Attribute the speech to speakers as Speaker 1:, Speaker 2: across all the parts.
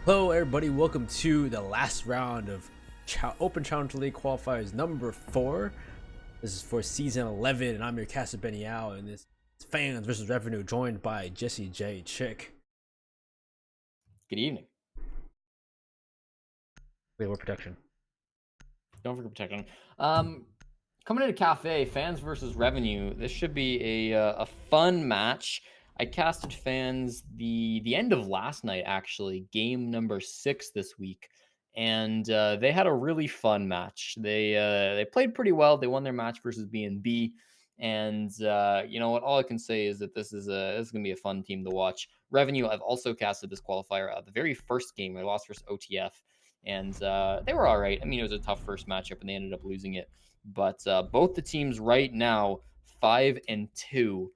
Speaker 1: Hello everybody, welcome to the last round of Open Challenger League Qualifiers number 4. This is for season 11 and I'm your caster Benny Yao, and this is Fans versus Revenue, joined by Jesse J. Chick.
Speaker 2: Good evening.
Speaker 1: Wait, what protection?
Speaker 2: Don't forget protection. Coming into Cafe, Fans versus Revenue. This should be a fun match. I casted Fans the end of last night, actually, game number 6 this week, and they had a really fun match. They played pretty well. They won their match versus B&B, and you know what? All I can say is that this is gonna be a fun team to watch. Revenue, I've also casted this qualifier. The very first game, they lost versus OTF. And they were all right. I mean, it was a tough first matchup, and they ended up losing it. But both the teams right now 5-2,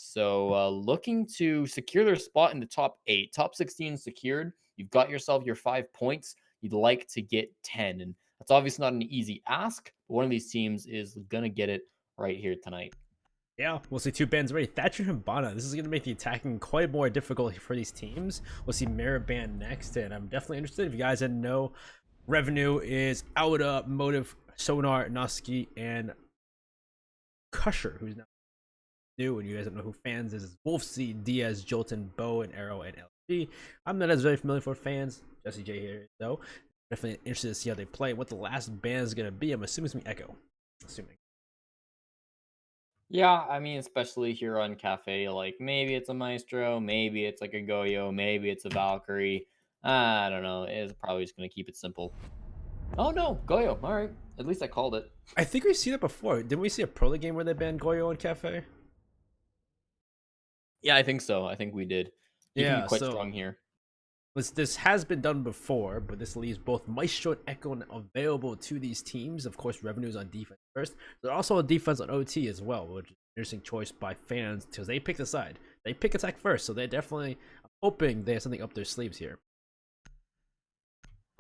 Speaker 2: so looking to secure their spot in the top 8. Top 16 secured. You've got yourself your 5 points. You'd like to get 10, and that's obviously not an easy ask. But one of these teams is gonna get it right here tonight.
Speaker 1: Yeah, we'll see two bands ready. Thatcher and Bana. This is going to make the attacking quite more difficult for these teams. We'll see Mirror Band next, and I'm definitely interested. If you guys didn't know, Revenue is Auda, Motive, Sonar, Noski, and Crusher, who's now new, and you guys don't know who Fans is. Wolfsy, Diaz, Jolton, Bow, and Arrow, and LG. I'm not as very familiar for Fans. Jesse J here, though. Definitely interested to see how they play. What the last band is going to be. I'm assuming it's going to be Echo. Assuming.
Speaker 2: Yeah, I mean, especially here on Cafe, like maybe it's a Maestro, maybe it's like a Goyo, maybe it's a Valkyrie. I don't know. It's probably just gonna keep it simple. Oh no, Goyo. All right, at least I called it.
Speaker 1: I think we've seen it before. Didn't we see a Pro League game where they banned Goyo on Cafe?
Speaker 2: Yeah, I think so. I think we did. He can be
Speaker 1: Yeah,
Speaker 2: quite
Speaker 1: so
Speaker 2: strong here.
Speaker 1: this has been done before, but this leaves both Maestro and Echo available to these teams. Of course, Revenue's on defense first. They're also on defense on OT as well, which is an interesting choice by Fans because they pick the side. They pick attack first, so they're definitely hoping they have something up their sleeves here.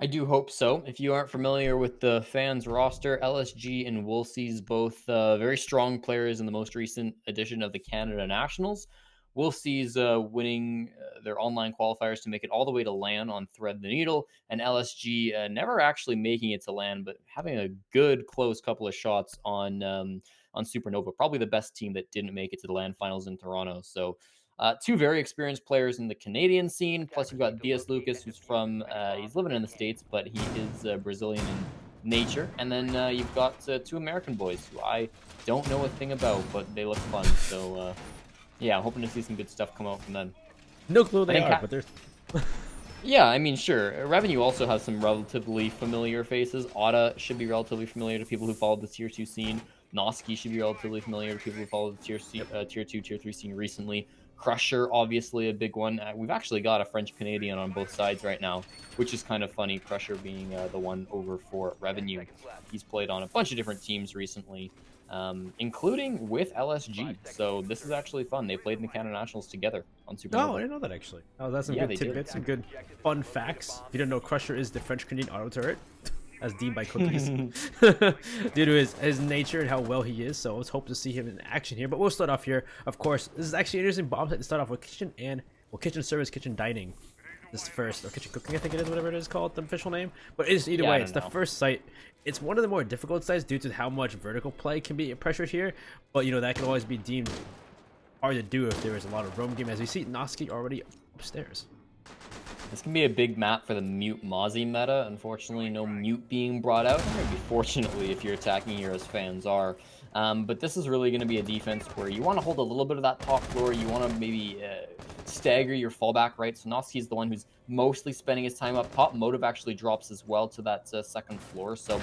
Speaker 2: I do hope so. If you aren't familiar with the Fans roster, LSG and Wolsey's both very strong players in the most recent edition of the Canada Nationals. Wolsey's winning their online qualifiers to make it all the way to LAN on Thread the Needle, and LSG never actually making it to LAN, but having a good close couple of shots on Supernova. Probably the best team that didn't make it to the LAN finals in Toronto. So two very experienced players in the Canadian scene. Plus, you've got Diaz Lucas, who's from he's living in the States, but he is Brazilian in nature. And then you've got two American boys who I don't know a thing about, but they look fun. So yeah, I'm hoping to see some good stuff come out from them.
Speaker 1: No clue they are, but they're.
Speaker 2: Yeah, I mean, sure. Revenue also has some relatively familiar faces. Auda should be relatively familiar to people who follow the Tier 2 scene. Noski should be relatively familiar to people who follow the Tier 2, Tier 3 scene recently. Crusher, obviously a big one. We've actually got a French-Canadian on both sides right now, which is kind of funny, Crusher being the one over for Revenue. He's played on a bunch of different teams recently, including with LSG. So this is actually fun. They played in the Canada Nationals together on Supernova.
Speaker 1: Oh, I didn't know that actually. Oh, that's some good tidbits, some good fun facts. If you don't know, Crusher is the French-Canadian auto turret, as deemed by Cookies, due to his nature and how well he is. So let's hope to see him in action here. But we'll start off here. Of course, this is actually an interesting bomb site to start off with. Kitchen service, kitchen dining. This first, or kitchen cooking, I think it is, whatever it is called, the official name. But it's either way, it's the first site. It's one of the more difficult sites due to how much vertical play can be pressured here. But you know that can always be deemed hard to do if there is a lot of roam game. As we see, Noski already upstairs.
Speaker 2: This can be a big map for the mute Mozzie meta. Unfortunately, no mute being brought out. Maybe fortunately if you're attacking here as Fans are. But this is really going to be a defense where you want to hold a little bit of that top floor. You want to maybe stagger your fallback, right? So Noski is the one who's mostly spending his time up top. Motive actually drops as well to that second floor. So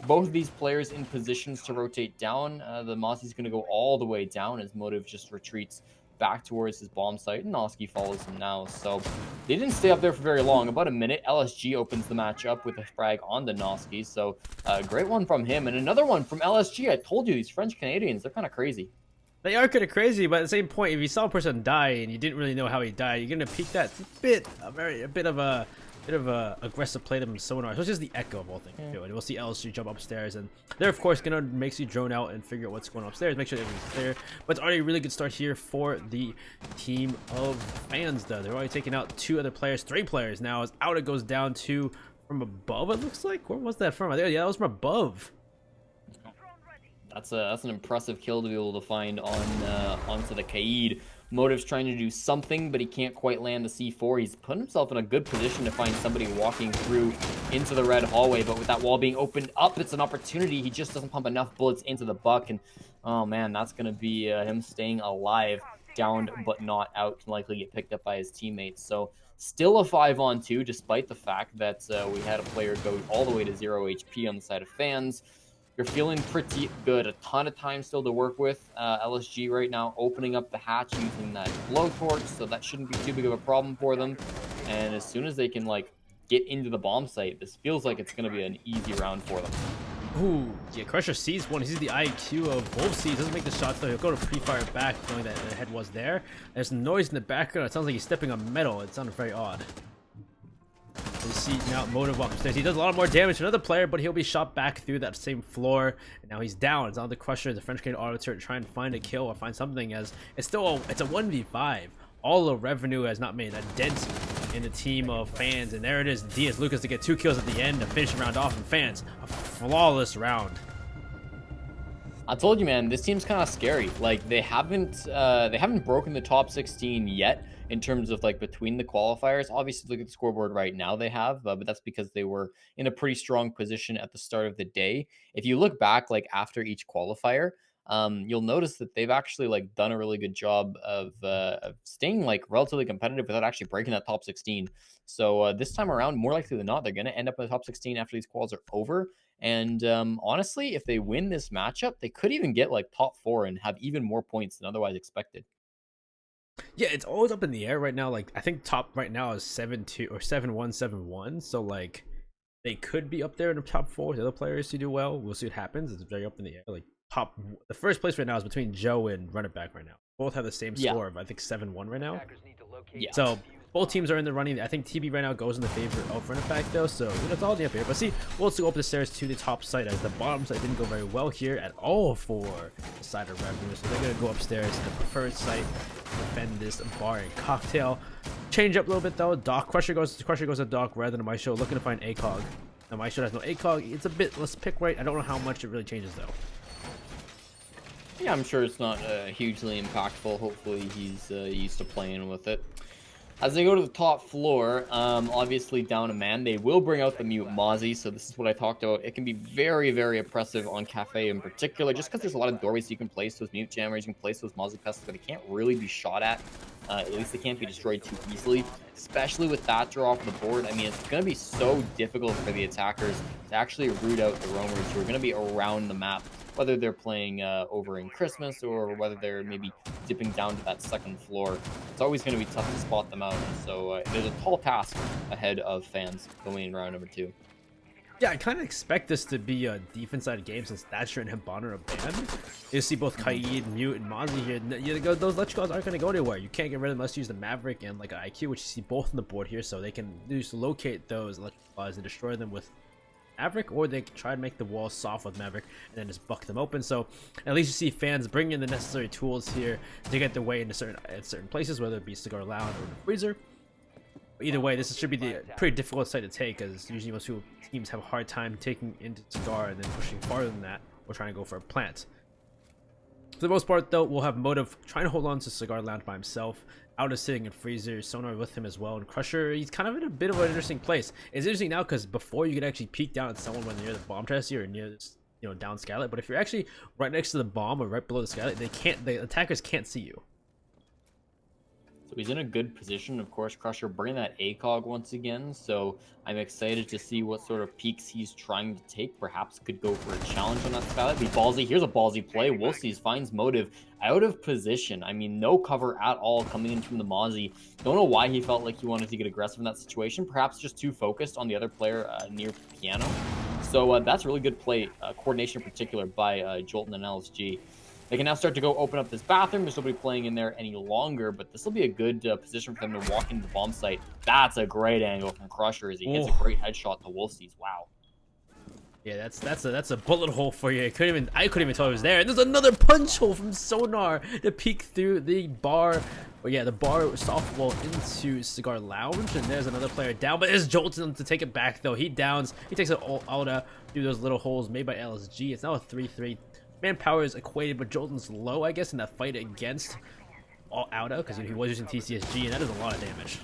Speaker 2: both of these players in positions to rotate down. The Mozzie's going to go all the way down as Motive just retreats back towards his bomb site, and Noski follows him now. So they didn't stay up there for very long, about a minute. LSG opens the match up with a frag on the Noski, so great one from him, and another one from LSG. I told you, these French Canadians, they're kind of crazy.
Speaker 1: They are kind of crazy, but at the same point, if you saw a person die and you didn't really know how he died, you're gonna peek that. It's a bit of a bit of a aggressive play them sonar, so it's just the echo of all things. Yeah. And we'll see LSG jump upstairs, and they're of course gonna make you drone out and figure out what's going on upstairs, make sure everything's clear. But it's already a really good start here for the team of F.A.N.S. though. They're already taking out 2 other players, 3 players now. As out it goes down to from above. It looks like, where was that from? Yeah, that was from above.
Speaker 2: That's an impressive kill to be able to find on onto the Kaid. Motive's trying to do something, but he can't quite land the C4. He's put himself in a good position to find somebody walking through into the red hallway, but with that wall being opened up, it's an opportunity. He just doesn't pump enough bullets into the buck, and oh man, that's going to be him staying alive, downed but not out, can likely get picked up by his teammates. So still a 5-on-2, despite the fact that we had a player go all the way to 0 HP on the side of F.A.N.S. You're feeling pretty good. A ton of time still to work with. LSG right now opening up the hatch using that blowtorch, so that shouldn't be too big of a problem for them. And as soon as they can like get into the bomb site, this feels like it's going to be an easy round for them.
Speaker 1: Ooh, yeah, Crusher sees one. He sees the IQ of both C's. Doesn't make the shots though. He'll go to pre-fire back, knowing that the head was there. There's noise in the background. It sounds like he's stepping on metal. It sounded very odd. You see now Motive upstairs. He does a lot more damage to another player, but he'll be shot back through that same floor. And now he's down. It's on the Crusher, the French Canadian auto turret, trying to find a kill or find something, as it's still it's a 1v5. All the revenue has not made a dent in the team of F.A.N.S. And there it is, Diaz Lucas to get 2 kills at the end to finish the round off, and F.A.N.S. a flawless round.
Speaker 2: I told you, man, this team's kind of scary. Like they haven't broken the top 16 yet in terms of like between the qualifiers. Obviously, look at the scoreboard right now they have, but that's because they were in a pretty strong position at the start of the day. If you look back, like after each qualifier, you'll notice that they've actually like done a really good job of staying like relatively competitive without actually breaking that top 16. So this time around, more likely than not, they're going to end up in the top 16 after these quals are over. And honestly, if they win this matchup, they could even get like top 4 and have even more points than otherwise expected.
Speaker 1: Yeah, it's always up in the air right now. Like I think top right now is 7-2 or 7-1, 7-1. So like they could be up there in the top 4 with other players to do well. We'll see what happens. It's very up in the air. Like the first place right now is between Joe and Run It Back right now. Both have the same score of I think 7-1 right now. Yeah. So both teams are in the running. I think TB right now goes in the favor of Run It Back though, so you know, it's all up here. But see, we'll also go up the stairs to the top side, as the bottom side didn't go very well here at all for the side of revenue. So they're gonna go upstairs to the preferred site, defend this bar and cocktail. Change up a little bit though. Crusher goes to Doc rather than Maisho, looking to find ACOG. Now Maisho has no ACOG. It's a bit less pick right. I don't know how much it really changes though.
Speaker 2: Yeah, I'm sure it's not hugely impactful. Hopefully he's used to playing with it. As they go to the top floor, obviously down a man, they will bring out the mute Mozzie. So this is what I talked about. It can be very, very oppressive on Cafe in particular, just because there's a lot of doorways you can place those mute jammers, you can place those Mozzie pests, but they can't really be shot at. At least they can't be destroyed too easily, especially with that draw off the board. I mean, it's going to be so difficult for the attackers to actually root out the roamers who are going to be around the map, whether they're playing over in Christmas or whether they're maybe dipping down to that second floor. It's always going to be tough to spot them out. So there's a tall task ahead of F.A.N.S going in round number 2.
Speaker 1: Yeah, I kind of expect this to be a defense-side game since Thatcher and Hibana are banned. You see both Kaid, Mute, and Mozzie here. Those electricals aren't going to go anywhere. You can't get rid of them unless you use the Maverick and like an IQ, which you see both on the board here. So they can just locate those electricals and destroy them with Maverick, or they can try to make the wall soft with Maverick and then just buck them open. So at least you see F.A.N.S bring in the necessary tools here to get their way into certain places, whether it be Cigar Lounge or the Freezer. Either way, this should be the pretty difficult site to take, as usually most teams have a hard time taking into Cigar and then pushing farther than that, or trying to go for a plant. For the most part, though, we'll have Motive trying to hold on to Cigar Lounge by himself. Out is sitting in Freezer, Sonar with him as well, and Crusher, he's kind of in a bit of an interesting place. It's interesting now because before you could actually peek down at someone when they're near the bomb chassis or near this, down skylight, but if you're actually right next to the bomb or right below the skylight, the attackers can't see you.
Speaker 2: So he's in a good position. Of course, Crusher bringing that ACOG once again. So I'm excited to see what sort of peaks he's trying to take. Perhaps could go for a challenge on that skylight. Be ballsy. Here's a ballsy play. Wolfsies finds Motive out of position. I mean, no cover at all coming in from the Mozzie. Don't know why he felt like he wanted to get aggressive in that situation. Perhaps just too focused on the other player near piano. So that's really good play, coordination in particular by Jolton and LSG. They can now start to go open up this bathroom. There's nobody playing in there any longer, but this will be a good position for them to walk into the bomb site. That's a great angle from Crusher as he hits a great headshot to Wolfsies. Wow.
Speaker 1: Yeah, that's a bullet hole for you. I couldn't even tell it was there. And there's another punch hole from Sonar to peek through the bar. But yeah, the bar softball into Cigar Lounge, and there's another player down. But there's Jolton to take it back though. He downs. He takes it all out through those little holes made by LSG. It's now a 3-3. Manpower is equated, but Jolton's low, I guess, in that fight against Auda because he was using TCSG, and that is a lot of damage.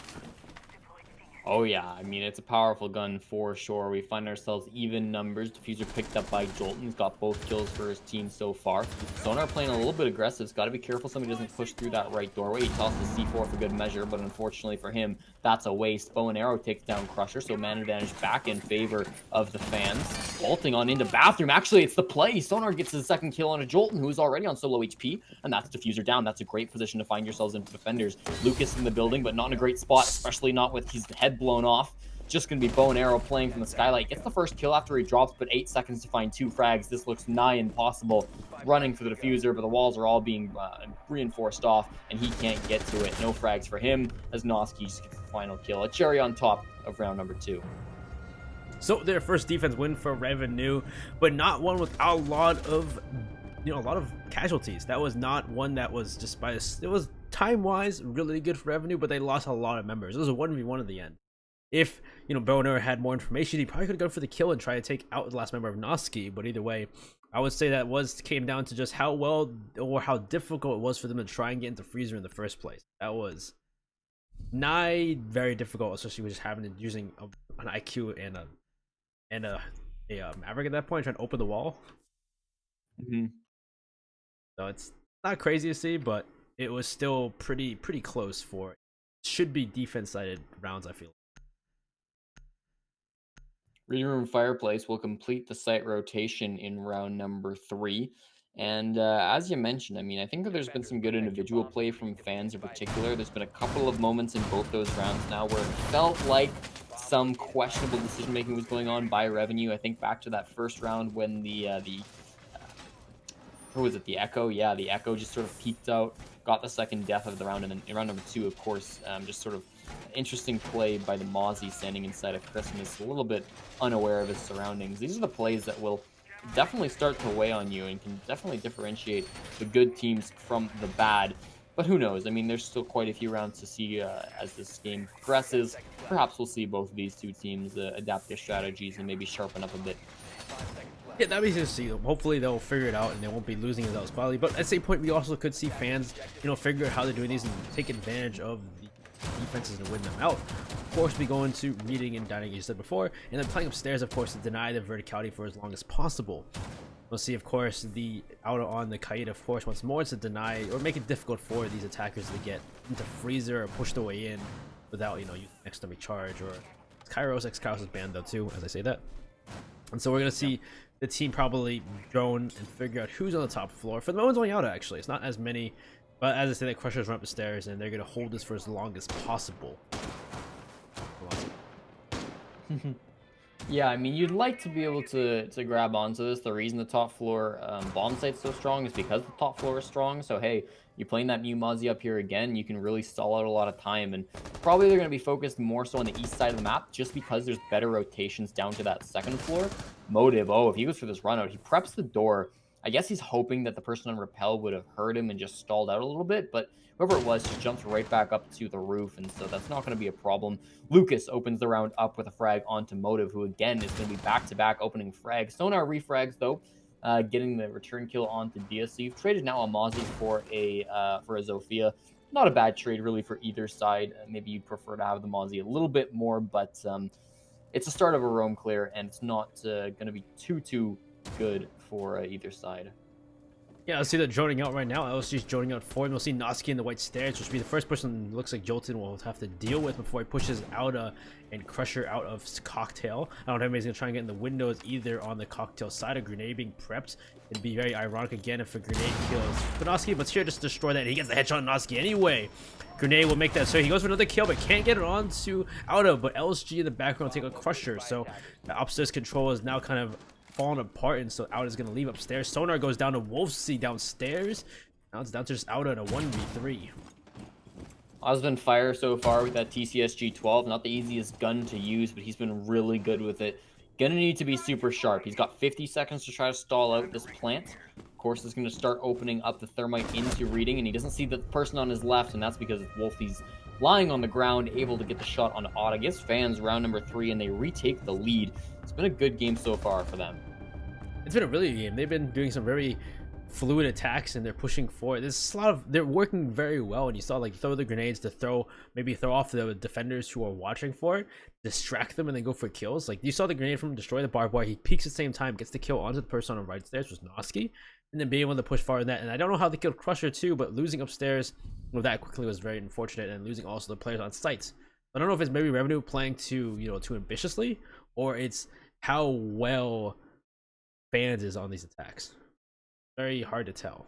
Speaker 2: Oh yeah, I mean, it's a powerful gun for sure. We find ourselves even numbers. Diffuser picked up by Jolton. He's got both kills for his team so far. Sonar playing a little bit aggressive. He's got to be careful somebody doesn't push through that right doorway. He tosses the C4 for good measure, but unfortunately for him, that's a waste. Bow and Arrow takes down Crusher, so man advantage back in favor of the F.A.N.S. Bolting on into Bathroom. Actually, it's the play. Sonar gets his second kill on a Jolton, who's already on so low HP, and that's Diffuser down. That's a great position to find yourselves in for defenders. Lucas in the building, but not in a great spot, especially not with his head blown off. Just going to be Bow and Arrow playing from the skylight. Gets the first kill after he drops, but 8 seconds to find 2 frags. This looks nigh impossible. Running for the diffuser, but the walls are all being reinforced off, and he can't get to it. No frags for him, as Noski just gets the final kill. A cherry on top of round number 2.
Speaker 1: So their first defense win for Revenue, but not one without a lot of, a lot of casualties. That was not one that was just by it was time-wise really good for Revenue, but they lost a lot of members. It was a 1v1 at the end. If, Bow and Arrow had more information, he probably could have gone for the kill and try to take out the last member of Noski. But either way, I would say that came down to just how well or how difficult it was for them to try and get into Freezer in the first place. That was very difficult, especially with just using an IQ and a Maverick at that point, trying to open the wall. So it's not crazy to see, but it was still pretty close for it. Should be defense-sided rounds, I feel.
Speaker 2: Reading Room Fireplace will complete the site rotation in round number 3. And as you mentioned, I mean, I think that there's been some good individual play from F.A.N.S in particular. There's been a couple of moments in both those rounds now where it felt like some questionable decision-making was going on by Revenue. I think back to that first round when who was it, the Echo? Yeah, the Echo just sort of peeked out, got the second death of the round, and then in round number 2, of course, just sort of interesting play by the Mozzie standing inside of Christmas, a little bit unaware of his surroundings. These are the plays that will definitely start to weigh on you and can definitely differentiate the good teams from the bad. But who knows? I mean, there's still quite a few rounds to see as this game progresses. Perhaps we'll see both of these two teams adapt their strategies and maybe sharpen up a bit.
Speaker 1: Yeah, that'd be interesting to see. Hopefully they'll figure it out and they won't be losing it out quietly. But at the same point, we also could see fans, figure out how they're doing these and take advantage of the defenses to win them out. Of course, we go into reading and dining, as you said before, and then playing upstairs, of course, to deny the verticality for as long as possible. We'll see, of course, the out on the Kite, of course, once more to deny or make it difficult for these attackers to get into Freezer or push their way in without, using next to recharge or Kairos. Kairos is banned though too, as I say that. And so we're gonna see the team probably drone and figure out who's on the top floor. For the moment, only Auda actually. It's not as many, but as I say, the Crushers run up the stairs and they're gonna hold this for as long as possible.
Speaker 2: Yeah, I mean, you'd like to be able to grab onto this. The reason the top floor bomb site's so strong is because the top floor is strong. So, hey, you're playing that new Mozzie up here again, you can really stall out a lot of time. And probably they're going to be focused more so on the east side of the map just because there's better rotations down to that second floor. Motive, if he goes for this run out, he preps the door. I guess he's hoping that the person on Rappel would have heard him and just stalled out a little bit, but whoever it was just jumps right back up to the roof, and so that's not going to be a problem. Lucas opens the round up with a frag onto Motive, who again is going to be back-to-back opening frags. Sonar refrags, though, getting the return kill onto Dia. So you've traded now a Mozzie for a Zofia. Not a bad trade, really, for either side. Maybe you prefer to have the Mozzie a little bit more, but it's a start of a roam clear, and it's not going to be too good for either side.
Speaker 1: Yeah, let's see that droning out right now. LSG's droning out for him. We'll see Noski in the white stairs, which will be the first person looks like Jolton will have to deal with before he pushes out and Crusher out of Cocktail. I don't know if anybody's going to try and get in the windows either on the Cocktail side. A grenade being prepped. It'd be very ironic again if a grenade kills Noski, but here just destroy that. And he gets the headshot on Noski anyway. Grenade will make that. So he goes for another kill, but can't get it onto Auda. But LSG in the background take a Crusher. So the upstairs control is now kind of falling apart, and so Out is going to leave upstairs. Sonar goes down to Wolfsy downstairs. Now it's down to just Out in a 1v3.
Speaker 2: Osman Fire so far with that TCSG 12, not the easiest gun to use, but he's been really good with it. Gonna need to be super sharp. He's got 50 seconds to try to stall out this plant. Of course, is going to start opening up the thermite into reading, and he doesn't see the person on his left, and that's because Wolfie's lying on the ground, able to get the shot on Otta. Gives F.A.N.S round number 3, and they retake the lead. It's been a good game so far for them.
Speaker 1: It's been a really good game. They've been doing some very fluid attacks, and they're pushing forward. There's a lot of, they're working very well, and you saw like throw the grenades to maybe throw off the defenders who are watching for it, distract them, and then go for kills. Like you saw the grenade from destroy the barbed wire. He peeks at the same time, gets the kill onto the person on the right stairs, was Noski, and then being able to push forward in that. And I don't know how they killed Crusher too, but losing upstairs with that quickly was very unfortunate, and losing also the players on sites. I don't know if it's maybe Revenue playing too ambitiously, or it's how well F.A.N.S is on these attacks. Very hard to tell.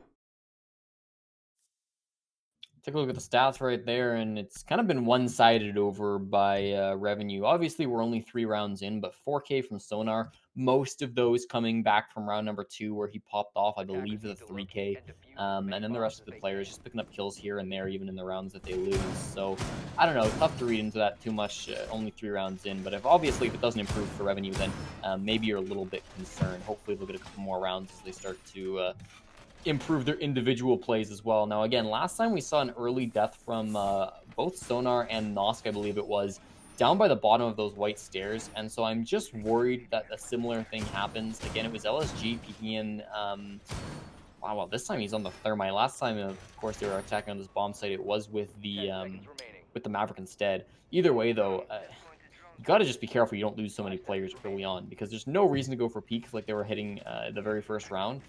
Speaker 2: Take a look at the stats right there, and it's kind of been one-sided over by Revenue. Obviously, we're only 3 rounds in, but 4K from Sonar. Most of those coming back from round number 2, where he popped off, I believe, the 3K. And then the rest of the players just picking up kills here and there, even in the rounds that they lose. So, I don't know. Tough to read into that too much, only 3 rounds in. But if it doesn't improve for Revenue, then maybe you're a little bit concerned. Hopefully, they'll get a couple more rounds as they start to improve their individual plays as well. Now, again, last time we saw an early death from both Sonar and Nosk, I believe it was, down by the bottom of those white stairs, and so I'm just worried that a similar thing happens. Again, it was LSG peeking in. Well, this time he's on the thermite. Last time, of course, they were attacking on this bomb site. It was with the Maverick instead. Either way, though, you got to just be careful you don't lose so many players early on, because there's no reason to go for peaks like they were hitting the very first round.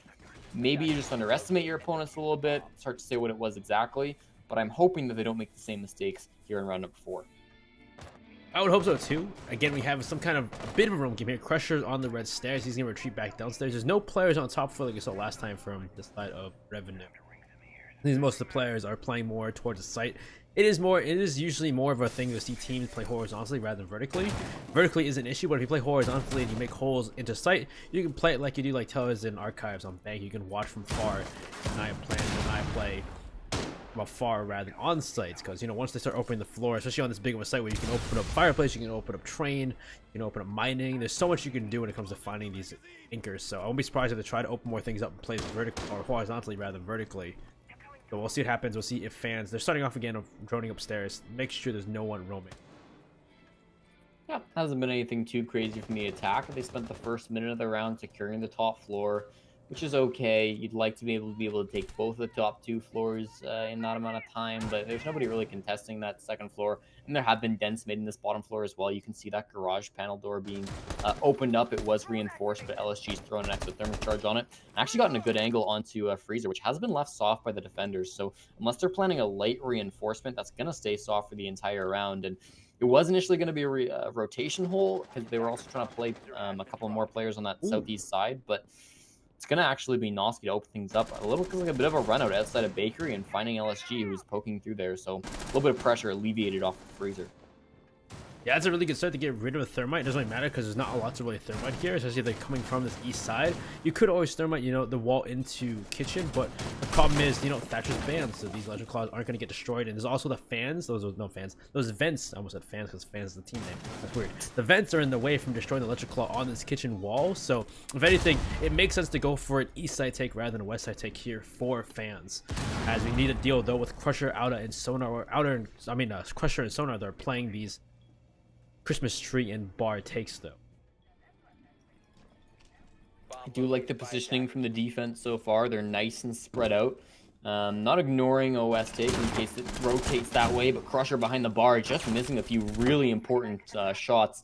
Speaker 2: Maybe you just underestimate your opponents a little bit. It's hard to say what it was exactly, but I'm hoping that they don't make the same mistakes here in round number 4.
Speaker 1: I would hope so too. Again, we have some kind of a bit of a room game here. Crusher's on the red stairs. He's going to retreat back downstairs. There's no players on top floor like you saw last time from the side of Revenue. Most of the players are playing more towards the site. It is usually more of a thing to see teams play horizontally rather than vertically. Vertically is an issue, but if you play horizontally and you make holes into sight, you can play it like you do like television archives on Bank. You can watch from far, and I play from afar rather than on sites, because once they start opening the floor, especially on this big of a site where you can open up fireplace, you can open up train, you can open up mining. There's so much you can do when it comes to finding these inkers. So I won't be surprised if they try to open more things up and play vertically or horizontally rather than vertically. So we'll see what happens. We'll see if F.A.N.S, they're starting off again of droning upstairs. Make sure there's no one roaming.
Speaker 2: Yeah, hasn't been anything too crazy from the attack. They spent the first minute of the round securing the top floor, which is okay. You'd like to be able to take both of the top 2 floors in that amount of time, but there's nobody really contesting that second floor. And there have been dents made in this bottom floor as well. You can see that garage panel door being opened up. It was reinforced, but LSG's thrown an exothermic charge on it. Actually gotten a good angle onto Freezer, which has been left soft by the defenders. So unless they're planning a light reinforcement, that's going to stay soft for the entire round. And it was initially going to be a rotation hole, because they were also trying to play a couple more players on that southeast side, but it's going to actually be Noski to open things up a little, because like a bit of a run out outside of Bakery and finding LSG, who's poking through there. So a little bit of pressure alleviated off the Freezer.
Speaker 1: Yeah, that's a really good start to get rid of a thermite. It doesn't really matter because there's not a lot to really thermite here, especially if they're coming from this east side. You could always thermite, the wall into kitchen, but the problem is, Thatcher's banned, so these Legend Claws aren't going to get destroyed. And there's also the fans. Those vents. I almost said fans because fans is the team name. That's weird. The vents are in the way from destroying the Legend Claw on this kitchen wall. So if anything, it makes sense to go for an east side take rather than a west side take here for F.A.N.S, as we need to deal though with Crusher, Outa, and Sonar. Crusher and Sonar, they're playing these Christmas tree and bar takes though.
Speaker 2: I do like the positioning from the defense so far. They're nice and spread out. Not ignoring OS take in case it rotates that way, but Crusher behind the bar, just missing a few really important shots.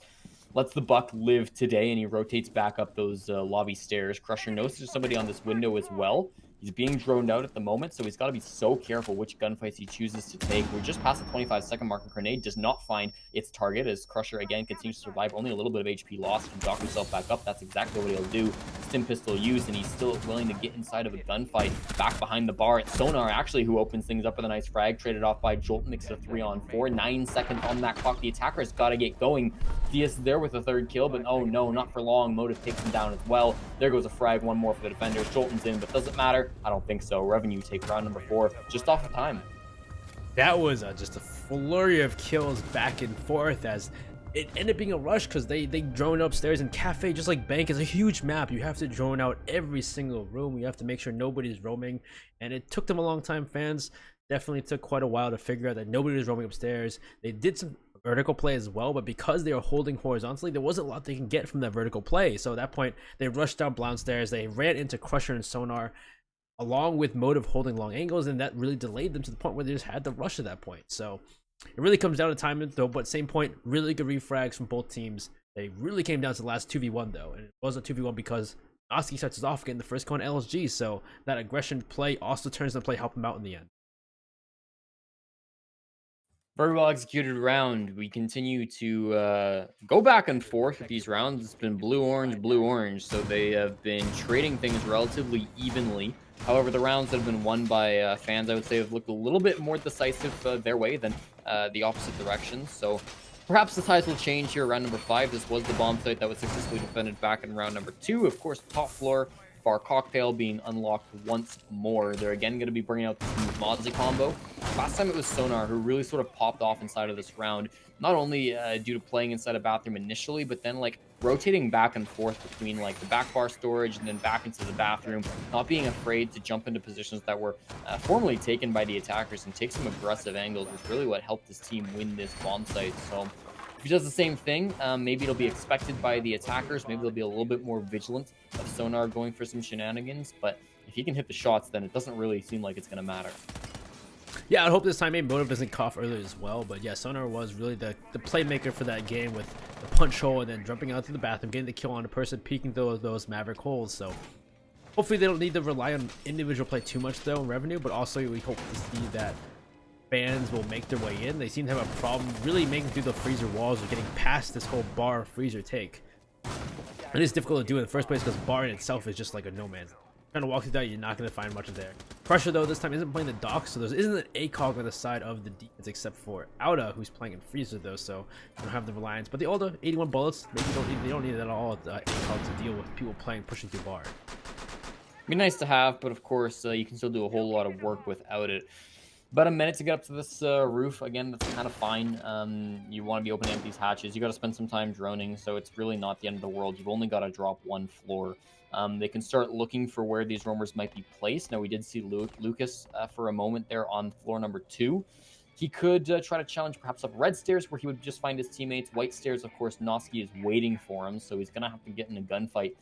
Speaker 2: Lets the buck live today, and he rotates back up those lobby stairs. Crusher knows there's somebody on this window as well. He's being droned out at the moment, so he's got to be so careful which gunfights he chooses to take. We're just past the 25-second mark, and Grenade does not find its target as Crusher, again, continues to survive. Only a little bit of HP lost. He can dock himself back up. That's exactly what he'll do. Stim pistol used, and he's still willing to get inside of a gunfight. Back behind the bar, it's Sonar, actually, who opens things up with a nice frag. Traded off by Jolt, makes it a 3-on-4. 9 seconds on that clock. The attacker's got to get going. Diaz there with the third kill, but oh no, not for long. Motive takes him down as well. There goes a frag, one more for the defenders. Jolton's in, but does it matter? I don't think so. Revenue take round number 4 just off of time.
Speaker 1: That was just a flurry of kills back and forth, as it ended up being a rush because they droned upstairs. And Cafe, just like Bank, is a huge map. You have to drone out every single room. You have to make sure nobody's roaming, and it took them a long time. Fans definitely took quite a while to figure out that nobody was roaming upstairs. They did some vertical play as well, but because they were holding horizontally, there wasn't a lot they can get from that vertical play. So at that point, they rushed down downstairs. They ran into Crusher and Sonar, along with Motive holding long angles, and that really delayed them to the point where they just had to rush at that point. So it really comes down to timing though, but same point, really good refrags from both teams. They really came down to the last 2v1 though, and it was a 2v1 because Oski starts us off getting the first kill on LSG, so that aggression play also turns the play, help him out in the end.
Speaker 2: Very well executed round. We continue to go back and forth with these rounds. It's been blue-orange, so they have been trading things relatively evenly. However, the rounds that have been won by fans, I would say, have looked a little bit more decisive their way than the opposite direction. So perhaps the ties will change here. Round number 5, this was the bomb site that was successfully defended back in round number 2. Of course, top floor, Bar Cocktail being unlocked once more. They're again going to be bringing out this new Mozzie combo. Last time it was Sonar who really sort of popped off inside of this round, not only due to playing inside a bathroom initially, but then like rotating back and forth between like the back bar storage and then back into the bathroom, not being afraid to jump into positions that were formerly taken by the attackers and take some aggressive angles was really what helped his team win this bomb site. So if he does the same thing, maybe it'll be expected by the attackers. Maybe they'll be a little bit more vigilant of Sonar going for some shenanigans. But if he can hit the shots, then it doesn't really seem like it's going to matter.
Speaker 1: Yeah, I hope this time maybe Motive doesn't cough earlier as well. But yeah, Sonar was really the playmaker for that game with the punch hole and then jumping out to the bathroom, getting the kill on a person, peeking through those Maverick holes. So hopefully they don't need to rely on individual play too much though in revenue, but also we hope to see that fans will make their way in. They seem to have a problem really making through the freezer walls or getting past this whole bar freezer take. It is difficult to do in the first place because bar in itself is just like a no man's land. Trying to walk through that, you're not going to find much of there. Crusher though this time isn't playing the dock, so there isn't an ACOG on the side of the defense except for Auda, who's playing in freezer though, so you don't have the reliance. But the older 81 bullets, maybe they don't need it at all ACOG to deal with people playing pushing through bar.
Speaker 2: Be nice to have, but of course you can still do a whole lot of work without it. About a minute to get up to this roof. Again, that's kind of fine. You want to be opening up these hatches. You got to spend some time droning, so it's really not the end of the world. You've only got to drop one floor. They can start looking for where these roamers might be placed. Now, we did see Lucas for a moment there on floor number 2. He could try to challenge perhaps up red stairs where he would just find his teammates. White stairs, of course, Noski is waiting for him, so he's going to have to get in a gunfight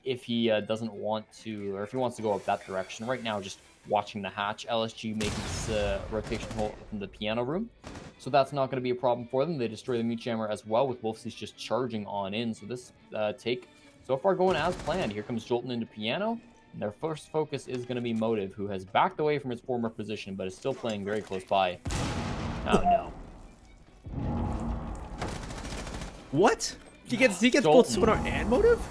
Speaker 2: if he doesn't want to, or if he wants to go up that direction. Right now, just watching the hatch. LSG making this rotation hole from the piano room, so that's not going to be a problem for them. They destroy the mute jammer as well, with Wolfsey's just charging on in. So this take so far going as planned. Here comes Jolton into piano, and their first focus is going to be Motive, who has backed away from his former position but is still playing very close by. Oh no!
Speaker 1: What? He gets
Speaker 2: Jolton.
Speaker 1: Both Sonar and Motive?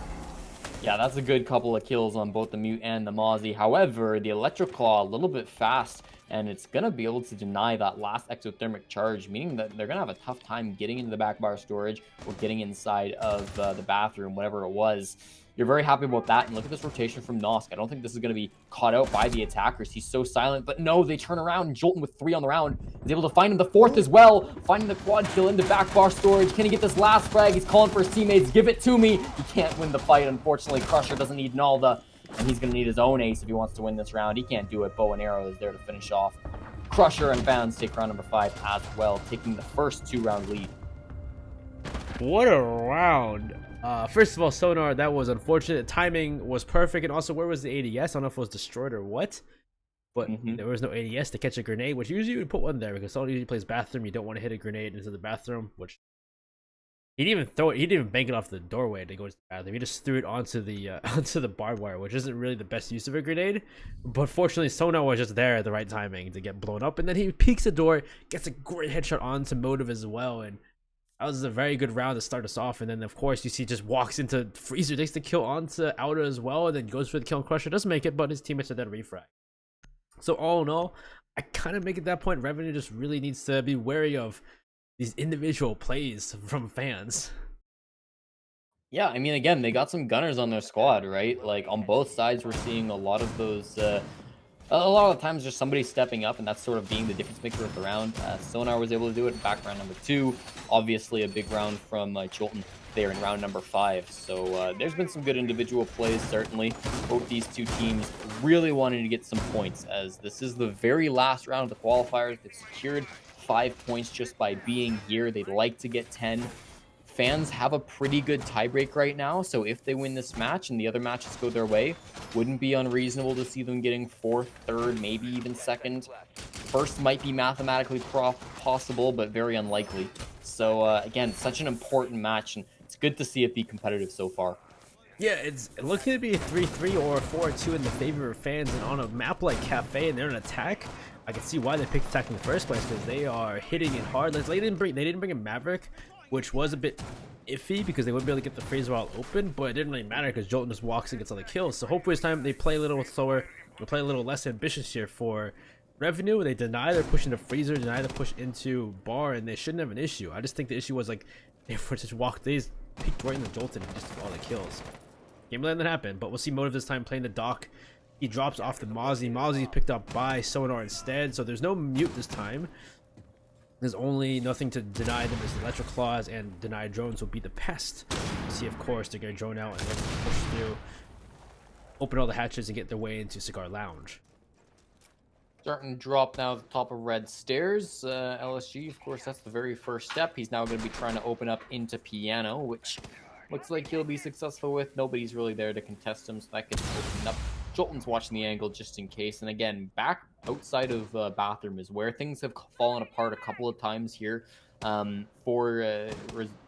Speaker 2: Yeah, that's a good couple of kills on both the Mute and the Mozzie. However, the Electric Claw a little bit fast, and it's going to be able to deny that last exothermic charge, meaning that they're going to have a tough time getting into the back bar storage or getting inside of the bathroom, whatever it was. You're very happy about that, and look at this rotation from Nosk. I don't think this is going to be caught out by the attackers. He's so silent, but no, they turn around, and Jolton with 3 on the round is able to find him the 4th as well, finding the quad kill into back bar storage. Can he get this last frag? He's calling for his teammates. Give it to me. He can't win the fight, unfortunately. Crusher doesn't need Nalda, and he's going to need his own ace if he wants to win this round. He can't do it. Bow and arrow is there to finish off. Crusher and F.A.N.S take round number 5 as well, taking the first 2-round lead.
Speaker 1: What a round. First of all, Sonar, that was unfortunate. Timing was perfect, and also where was the ADS? I don't know if it was destroyed or what, but there was no ADS to catch a grenade, which usually you would put one there because someone usually plays bathroom. You don't want to hit a grenade into the bathroom, which he didn't even throw it. He didn't even bank it off the doorway to go to the bathroom. He just threw it onto the onto the barbed wire, which isn't really the best use of a grenade. But fortunately, Sonar was just there at the right timing to get blown up, and then he peeks the door, gets a great headshot onto Motive as well, and that was a very good round to start us off. And then, of course, you see just walks into freezer, takes the kill onto Outer as well, and then goes for the kill on Crusher. Doesn't make it, but his teammates are there to refrag. So all in all, I kind of make it that point. Revenue just really needs to be wary of these individual plays from fans.
Speaker 2: Yeah, I mean, again, they got some gunners on their squad, right? Like on both sides, we're seeing a lot of those. A lot of the times, just somebody stepping up, and that's sort of being the difference maker of the round. Sonar was able to do it in back round number 2. Obviously, a big round from Jolton there in round number 5. So there's been some good individual plays, certainly. Both these two teams really wanting to get some points, as this is the very last round of the qualifiers. They've secured 5 points just by being here. They'd like to get 10. Fans have a pretty good tiebreak right now, so if they win this match and the other matches go their way, wouldn't be unreasonable to see them getting 4th, 3rd, maybe even 2nd. 1st might be mathematically possible, but very unlikely. So again, such an important match, and it's good to see it be competitive so far.
Speaker 1: Yeah, it's looking to be a 3-3 or a 4-2 in the favor of Fans, and on a map like Cafe and they're an attack, I can see why they picked attack in the first place, because they are hitting it hard. Like, they didn't bring a Maverick, which was a bit iffy because they wouldn't be able to get the Fraser while open, but it didn't really matter because Jolton just walks and gets all the kills. So hopefully this time they play a little slower, they play a little less ambitious here for Revenue. They deny their push into Freezer, deny the push into Bar, and they shouldn't have an issue. I just think the issue was like they just peeked right in the Jolton and just took all the kills. Can't let that happen, but we'll see Motive this time playing the Doc. He drops off the Mozzie. Mozzie's picked up by Sonar instead, so there's no mute this time. There's only nothing to deny them as the Electric Claws, and deny drones will be the pest. See, of course, they're going to drone out and then push through, open all the hatches, and get their way into Cigar Lounge.
Speaker 2: Starting to drop now at the top of red stairs. LSG, of course, that's the very first step. He's now going to be trying to open up into Piano, which looks like he'll be successful with. Nobody's really there to contest him, so that gets opened up. Jolton's watching the angle just in case. And again, back outside of Bathroom is where things have fallen apart a couple of times here for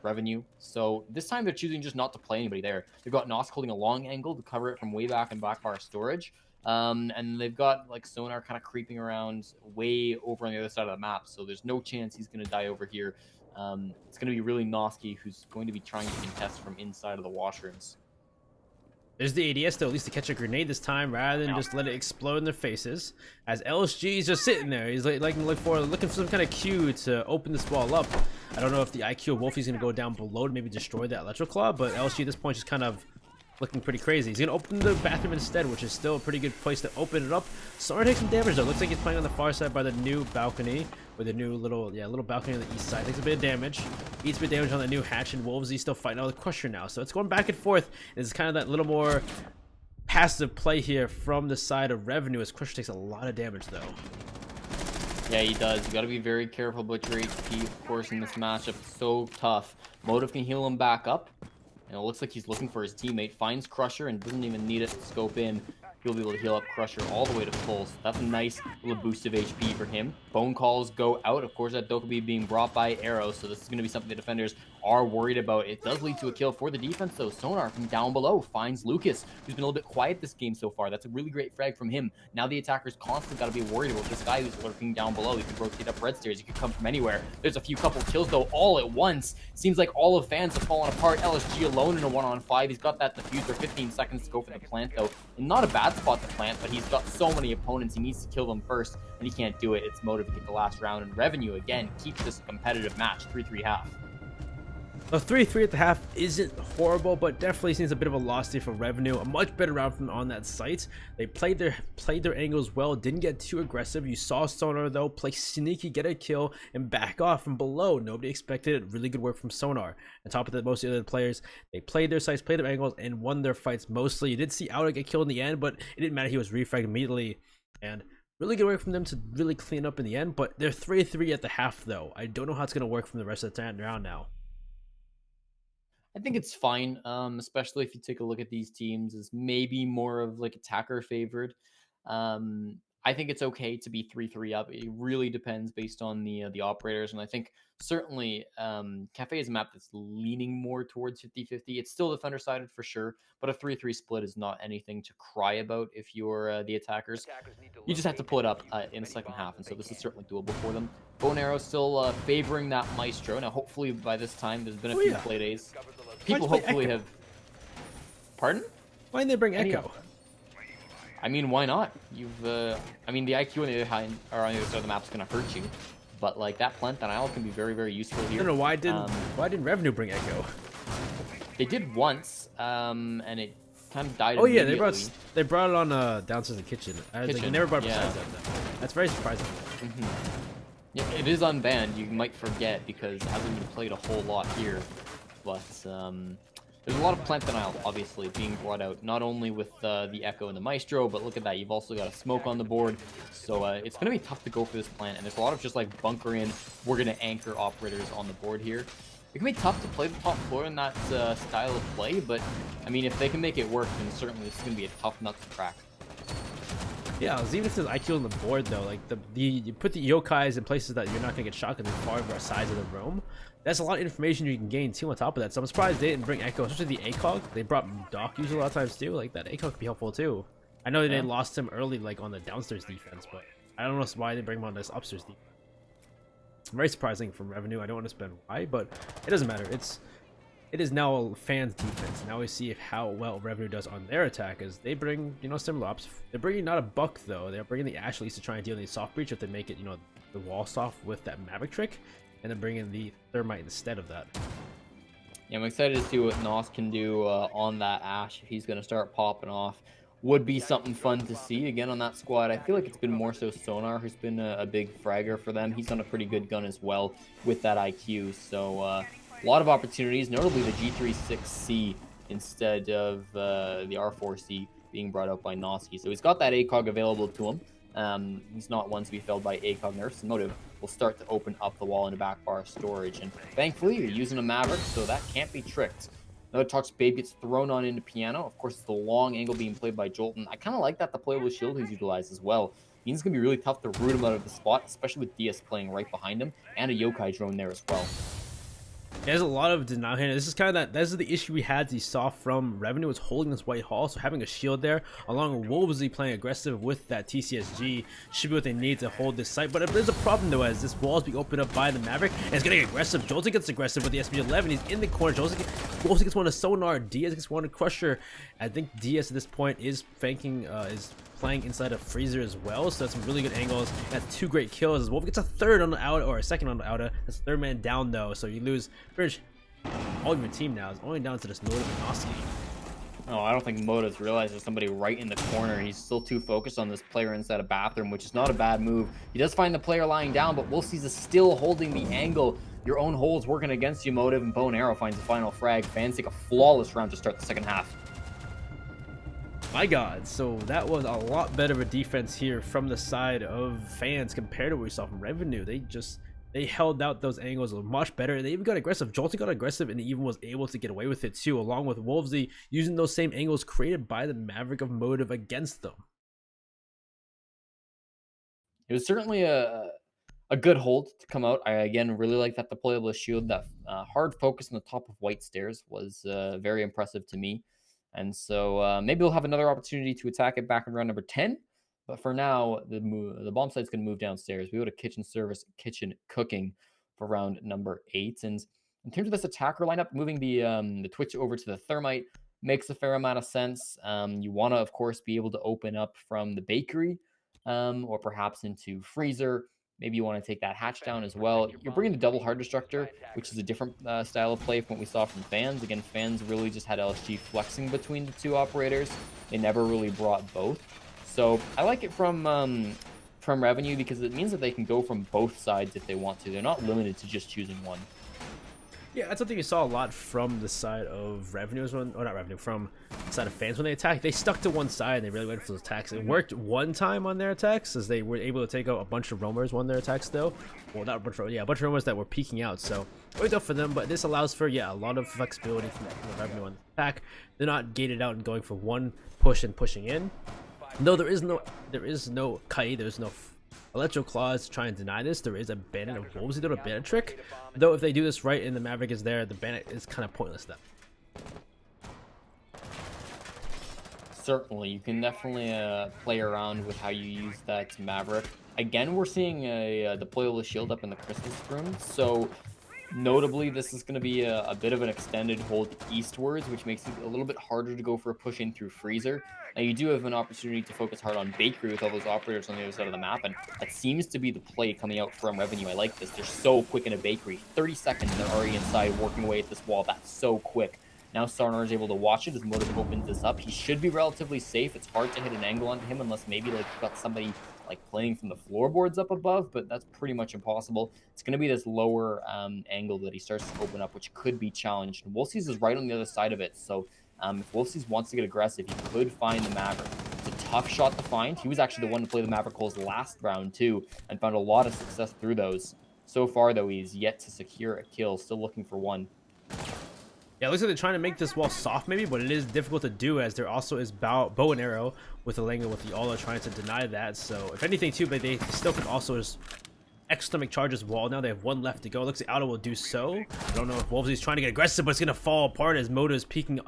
Speaker 2: Revenue. So this time they're choosing just not to play anybody there. They've got Nos holding a long angle to cover it from way back in back bar storage. And they've got like Sonar kind of creeping around way over on the other side of the map. So there's no chance he's going to die over here. It's going to be really Noski who's going to be trying to contest from inside of the washrooms.
Speaker 1: There's the ADS though, at least to catch a grenade this time rather than just let it explode in their faces. As LSG is just sitting there, he's looking for some kind of cue to open this wall up. I don't know if the IQ of Wolfie's going to go down below to maybe destroy that Electro Claw, but LSG at this point is kind of looking pretty crazy. He's going to open the bathroom instead, which is still a pretty good place to open it up. Sonar takes some damage though. Looks like he's playing on the far side by the new balcony, with a new little balcony on the east side. Takes a bit of damage. Eats a bit of damage on the new hatch, and Wolves, he's still fighting out the Crusher now. So it's going back and forth. It's kind of that little more passive play here from the side of Revenue, as Crusher takes a lot of damage though.
Speaker 2: Yeah, he does. You got to be very careful about your HP, of course, in this matchup. It's so tough. Motive can heal him back up. And it looks like he's looking for his teammate, finds Crusher, and doesn't even need it to scope in. He'll be able to heal up Crusher all the way to full. So that's a nice little boost of HP for him. Phone calls go out. Of course, that Dokubi being brought by Arrow, so this is going to be something the defenders are worried about. It does lead to a kill for the defense, though. Sonar from down below finds Lucas, who's been a little bit quiet this game so far. That's a really great frag from him. Now the attackers constantly got to be worried about this guy who's lurking down below. He could rotate up red stairs. He could come from anywhere. There's a couple kills, though, all at once. Seems like all of F.A.N.S have fallen apart. LSG alone in a 1-on-5. He's got that diffuser. 15 seconds to go for the plant, though. And not a bad spot to plant, but he's got so many opponents. He needs to kill them first, and he can't do it. It's Motive to get the last round. And Revenue, again, keeps this a competitive match. 3-3 half.
Speaker 1: A 3-3 at the half isn't horrible, but definitely seems a bit of a loss day for Revenue. A much better round from on that site. They played their angles well, didn't get too aggressive. You saw Sonar though play sneaky, get a kill, and back off from below. Nobody expected it. Really good work from Sonar. On top of that, most of the other players, they played their sites, played their angles, and won their fights mostly. You did see Outer get killed in the end, but it didn't matter. He was refragged immediately, and really good work from them to really clean up in the end. But they're 3-3 at the half though. I don't know how it's gonna work from the rest of the round now.
Speaker 2: I think it's fine, especially if you take a look at these teams as maybe more of like attacker favored. I think it's okay to be 3-3 up. It really depends based on the operators, and I think certainly Cafe is a map that's leaning more towards 50-50. It's still defender sided for sure, but a 3-3 split is not anything to cry about if you're the attackers. You just have to pull it up in the second half, and so this is certainly doable for them. Bow and Arrow still favoring that Maestro. Now, hopefully by this time, there's been a few play days. People hopefully have... Pardon?
Speaker 1: Why didn't they bring Echo?
Speaker 2: I mean, why not? I mean, the IQ on the other side of the map's gonna hurt you, but like that plant denial can be very, very useful here.
Speaker 1: I don't know why didn't Revenue bring Echo?
Speaker 2: They did once, and it kind of died
Speaker 1: Oh yeah,
Speaker 2: immediately.
Speaker 1: they brought it on downstairs in the kitchen. Like, they never brought it
Speaker 2: yeah.
Speaker 1: besides that. That's very surprising.
Speaker 2: Yeah, it is unbanned. You might forget because it hasn't been played a whole lot here. But there's a lot of plant denial, obviously, being brought out, not only with the Echo and the Maestro, but look at that. You've also got a smoke on the board. So it's going to be tough to go for this plant. And there's a lot of just like bunker in. We're going to anchor operators on the board here. It can be tough to play the top floor in that style of play. But, I mean, if they can make it work, then certainly this is going to be a tough nut to crack.
Speaker 1: Yeah, even if there's IQ on the board though, like you put the yokais in places that you're not gonna get shot because they're far over size of the roam. That's a lot of information you can gain too on top of that. So I'm surprised they didn't bring Echo, especially the ACOG. They brought Doc usually a lot of times too. Like that ACOG could be helpful too. I know they lost him early, like on the downstairs defense, but I don't know why they bring him on this upstairs defense. Very surprising from Revenue. I don't understand why, but it doesn't matter. It is now F.A.N.S defense. Now we see how well Revenue does on their attack, as they bring, similar ops. They're bringing not a Buck though. They're bringing the Ashleys to try and deal the soft breach if they make it, the wall soft with that Maverick trick, and then bringing the Thermite instead of that.
Speaker 2: Yeah, I'm excited to see what Nos can do on that Ash if he's going to start popping off. Would be something fun to see again on that squad. I feel like it's been more so Sonar who's been a big fragger for them. He's on a pretty good gun as well with that IQ. So a lot of opportunities, notably the G36C instead of the R4C being brought out by Noski. So he's got that ACOG available to him. He's not one to be felled by ACOG nerfs, and Motive will start to open up the wall into back bar storage. And thankfully, you're using a Maverick, so that can't be tricked. Another Tox Babe gets thrown on into Piano. Of course, it's the long angle being played by Jolton. I kind of like that the playable shield he's utilized as well. Means it's going to be really tough to root him out of the spot, especially with DS playing right behind him, and a Yokai drone there as well.
Speaker 1: There's a lot of denial here. This is kind of this is the issue we had. You saw from Revenue was holding this White Hall, so having a shield there, along with Wolvesy playing aggressive with that TCSG, should be what they need to hold this site. But there's a problem though, as this wall is being opened up by the Maverick, and it's getting aggressive. Jolton gets aggressive with the SPG-11. He's in the corner. Wolvesy gets one to Sonar. Diaz gets one to Crusher. I think Diaz at this point is flanking, is playing inside of Freezer as well, so that's some really good angles. That's two great kills as Wolf gets a third on the outer, or a second on the outer. That's third man down though, so you lose pretty much all of your team now. It's only down to this Motive and Noski.
Speaker 2: Oh, I don't think Motive's realized there's somebody right in the corner. He's still too focused on this player inside a bathroom, which is not a bad move. He does find the player lying down, but Wolfsy's is still holding the angle. Your own hole's working against you, Motive, and Bow and Arrow finds the final frag. F.A.N.S take a flawless round to start the second half.
Speaker 1: My god, so that was a lot better of a defense here from the side of F.A.N.S compared to what we saw from Revenue. They held out those angles much better. They even got aggressive. Jolton got aggressive and even was able to get away with it too, along with Wolvesy using those same angles created by the Maverick of Motive against them.
Speaker 2: It was certainly a good hold to come out. I, again, really like that deployable shield. That hard focus on the top of White Stairs was very impressive to me. And so maybe we'll have another opportunity to attack it back in round number 10. But for now, the bomb site's going to move downstairs. We go to kitchen service, kitchen cooking for round number 8. And in terms of this attacker lineup, moving the Twitch over to the Thermite makes a fair amount of sense. You want to, of course, be able to open up from the bakery or perhaps into freezer. Maybe you want to take that hatch down as well. You're bringing the double hard destructor, which is a different style of play from what we saw from F.A.N.S. Again, F.A.N.S really just had LSG flexing between the two operators. They never really brought both. So I like it from Revenue because it means that they can go from both sides if they want to. They're not limited to just choosing one.
Speaker 1: Yeah, that's something you saw a lot from the side of Revenue, or not Revenue, from the side of F.A.N.S when they attacked. They stuck to one side and they really went for those attacks. It worked one time on their attacks, as they were able to take out a bunch of roamers on their attacks though. Well, not a bunch of, a bunch of roamers that were peeking out, so it worked out for them, but this allows for, a lot of flexibility from the Revenue on the attack. They're not gated out and going for one push and pushing in. No, there is no Kai, there's no Electro Claws to try and deny this. There is a Bandit of Wolves who did a Bandit trick, though if they do this right and the Maverick is there, the Bandit is kind of pointless then.
Speaker 2: Certainly, you can definitely play around with how you use that Maverick. Again, we're seeing a deployable shield up in the Christmas room, so notably this is going to be a bit of an extended hold eastwards, which makes it a little bit harder to go for a push in through freezer. Now you do have an opportunity to focus hard on bakery with all those operators on the other side of the map, and that seems to be the play coming out from Revenue. I like this. They're so quick in a bakery. 30 seconds, they're already inside working away at this wall. That's so quick. Now Sonar is able to watch it as Motive opens this up. He should be relatively safe. It's hard to hit an angle onto him unless maybe like you've got somebody like playing from the floorboards up above, but that's pretty much impossible. It's going to be this lower angle that he starts to open up, which could be challenged. And Wolfseas is right on the other side of it, so if Wolfseas wants to get aggressive, he could find the Maverick. It's a tough shot to find. He was actually the one to play the Maverick holes last round too, and found a lot of success through those. So far, though, he's yet to secure a kill, still looking for one.
Speaker 1: Yeah, it looks like they're trying to make this wall soft maybe, but it is difficult to do as there also is bow and arrow with the Lango with the Ola trying to deny that. So if anything too, but they still can also just stomach charges wall. Now they have one left to go. Looks like Auto will do so. I don't know if Wolves is trying to get aggressive, but it's gonna fall apart as Moto is peeking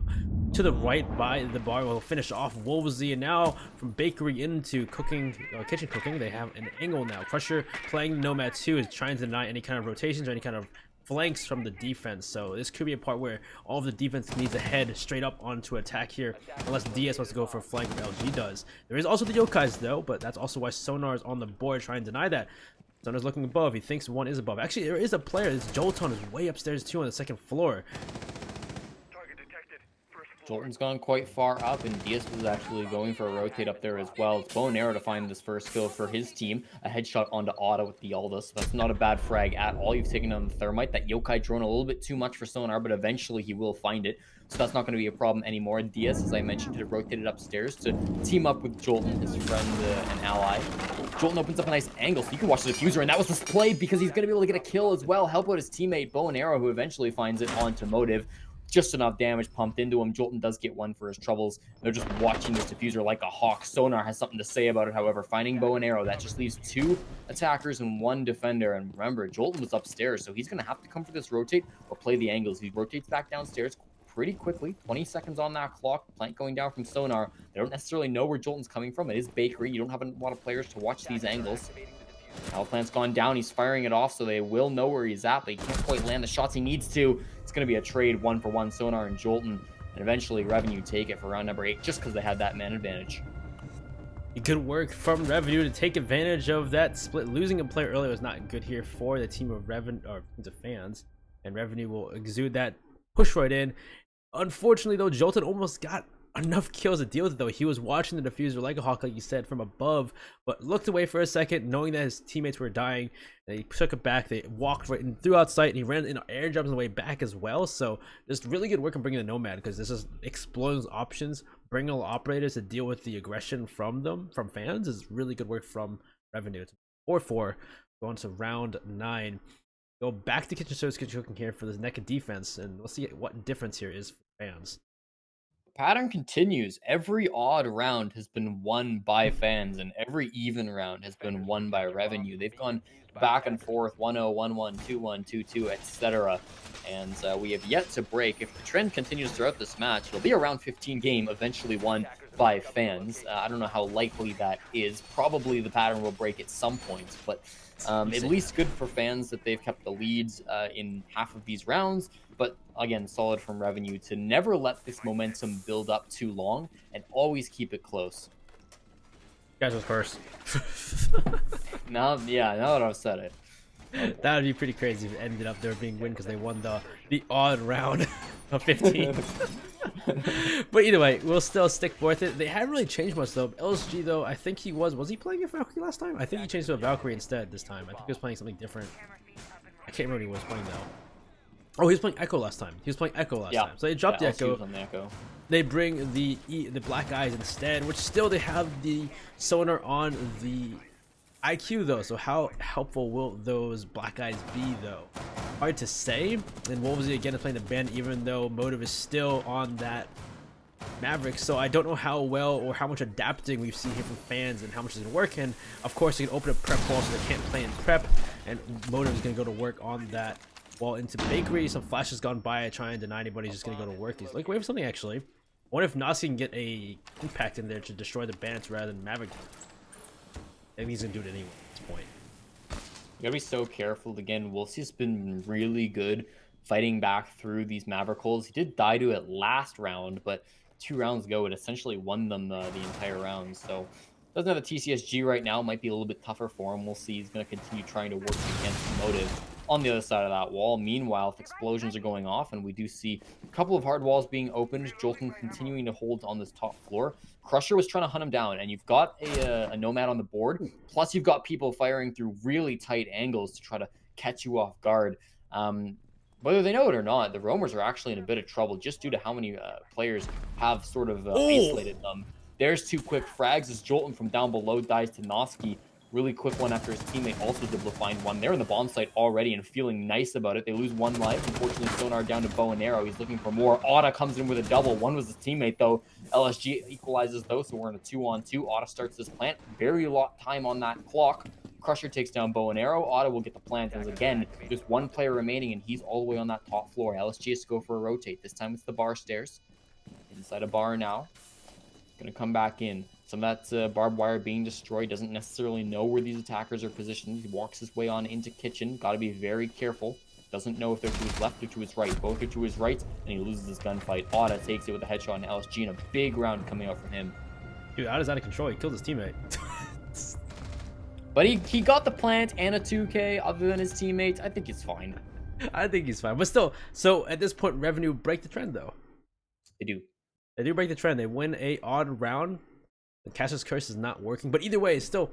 Speaker 1: to the right by the bar. Will finish off Wolvesy, and now from bakery into cooking, kitchen cooking, they have an angle now. Crusher playing Nomad 2 is trying to deny any kind of rotations or any kind of flanks from the defense, so this could be a part where all of the defense needs to head straight up onto attack here, unless DS wants to go for a flank or LG does. There is also the Yokais though, but that's also why Sonar is on the board trying to deny that. Sonar's looking above. He thinks one is above. Actually, there is a player. This Jolton is way upstairs too on the second floor.
Speaker 2: Jolton's gone quite far up, and Diaz was actually going for a rotate up there as well. It's bow and arrow to find this first kill for his team. A headshot onto Auto with the Aldous. That's not a bad frag at all. You've taken on the Thermite. That Yokai drone a little bit too much for Sonar, but eventually he will find it. So that's not going to be a problem anymore. Diaz, as I mentioned, had rotated upstairs to team up with Jolton, his friend and ally. Jolton opens up a nice angle, so you can watch the diffuser, and that was the play because he's going to be able to get a kill as well. Help out his teammate, bow and arrow, who eventually finds it onto Motive. Just enough damage pumped into him. Jolton does get one for his troubles. They're just watching this diffuser like a hawk. Sonar has something to say about it, however. Finding bow and arrow, that just leaves 2 attackers and 1 defender. And remember, Jolton was upstairs, so he's going to have to come for this rotate or play the angles. He rotates back downstairs pretty quickly. 20 seconds on that clock. Plank going down from Sonar. They don't necessarily know where Jolton's coming from. It is bakery. You don't have a lot of players to watch these angles. Plant's gone down. He's firing it off, so they will know where he's at, but he can't quite land the shots he needs to. It's going to be a trade 1-for-1, Sonar and Jolton, and eventually Revenue take it for round number 8 just because they had that man advantage.
Speaker 1: Good work from Revenue to take advantage of that split. Losing a player earlier was not good here for the team of the fans, and Revenue will exude that push right in. Unfortunately, though, Jolton almost got enough kills to deal with it, though. He was watching the diffuser like a hawk, like you said, from above, but looked away for a second, knowing that his teammates were dying. And he took it back. They walked right and threw out sight, and he ran in air jumps on the way back as well. So just really good work on bringing the Nomad, because this is explodes options. Bringing all operators to deal with the aggression from fans is really good work from Revenue. It's 4-4 going to round 9. Go back to kitchen service, kitchen cooking here for this neck of defense, and we'll see what difference here is for fans.
Speaker 2: Pattern continues. Every odd round has been won by fans, and every even round has been won by Revenue. They've gone back and forth, 1-0, 1-1, 2-1, 2-2, etc. And we have yet to break. If the trend continues throughout this match, it'll be a round 15 game, eventually won by fans. I don't know how likely that is. Probably the pattern will break at some point, but at least good for fans that they've kept the leads in half of these rounds. But again, solid from Revenue to never let this momentum build up too long and always keep it close.
Speaker 1: You guys was first.
Speaker 2: Now that I've said it.
Speaker 1: That would be pretty crazy if it ended up there being win because they won the odd round of 15. But either way, we'll still stick with it. They haven't really changed much though. LSG though, I think he was he playing a Valkyrie last time? I think he changed to a Valkyrie instead this time. I think he was playing something different. I can't remember what he was playing though. Oh, he was playing Echo last time. So they dropped the Echo.
Speaker 2: On the Echo.
Speaker 1: They bring the Black Eyes instead, which still they have the Sonar on the IQ though. So how helpful will those Black Eyes be though? Hard to say. And Wolvesy again is playing the band, even though Motive is still on that Maverick. So I don't know how well or how much adapting we've seen here from fans and how much is going to work. And of course, they can open up prep wall so they can't play in prep. And Motive is going to go to work on that. Wall into bakery. Some flashes gone by. I try and deny anybody. He's just gonna go to work. He's like, wait for something actually. What if Nasi can get a impact in there to destroy the Bants rather than Maverick? Maybe he's gonna do it anyway at this point.
Speaker 2: You gotta be so careful. Again, Wolfsy's been really good fighting back through these Maverick holes. He did die to it last round, but 2 rounds ago it essentially won them the entire round. So doesn't have a TCSG right now. Might be a little bit tougher for him. We'll see. He's gonna continue trying to work against Motive. on the other side of that wall. Meanwhile, if explosions are going off, and we do see a couple of hard walls being opened, Jolton continuing to hold on this top floor. Crusher was trying to hunt him down, and you've got a Nomad on the board, plus you've got people firing through really tight angles to try to catch you off guard. Whether they know it or not, the Roamers are actually in a bit of trouble just due to how many players have sort of isolated them. There's 2 quick frags as Jolton from down below dies to Noski. Really quick one after his teammate also was able to find one. They're in the bomb site already and feeling nice about it. They lose 1 life. Unfortunately, Sonar down to bow and arrow. He's looking for more. Otta comes in with a double. One was his teammate, though. LSG equalizes, though, so we're in a 2-on-2. Otta starts this plant. Very lot time on that clock. Crusher takes down bow and arrow. Otta will get the plant, and again, just 1 player remaining, and he's all the way on that top floor. LSG has to go for a rotate. This time it's the bar stairs. Inside a bar now. Gonna come back in. Some of that barbed wire being destroyed. Doesn't necessarily know where these attackers are positioned. He walks his way on into kitchen. Got to be very careful. Doesn't know if they're to his left or to his right. Both are to his right, and he loses his gunfight. Otta takes it with a headshot on LSG, and a big round coming out from him.
Speaker 1: Dude, Otta's out of control. He killed his teammate.
Speaker 2: But he got the plant and a 2K. Other than his teammates, I think he's fine.
Speaker 1: I think he's fine. But still, so at this point, Revenue break the trend, though.
Speaker 2: They do.
Speaker 1: They do break the trend. They win a odd round. The Caster's Curse is not working. But either way, it's still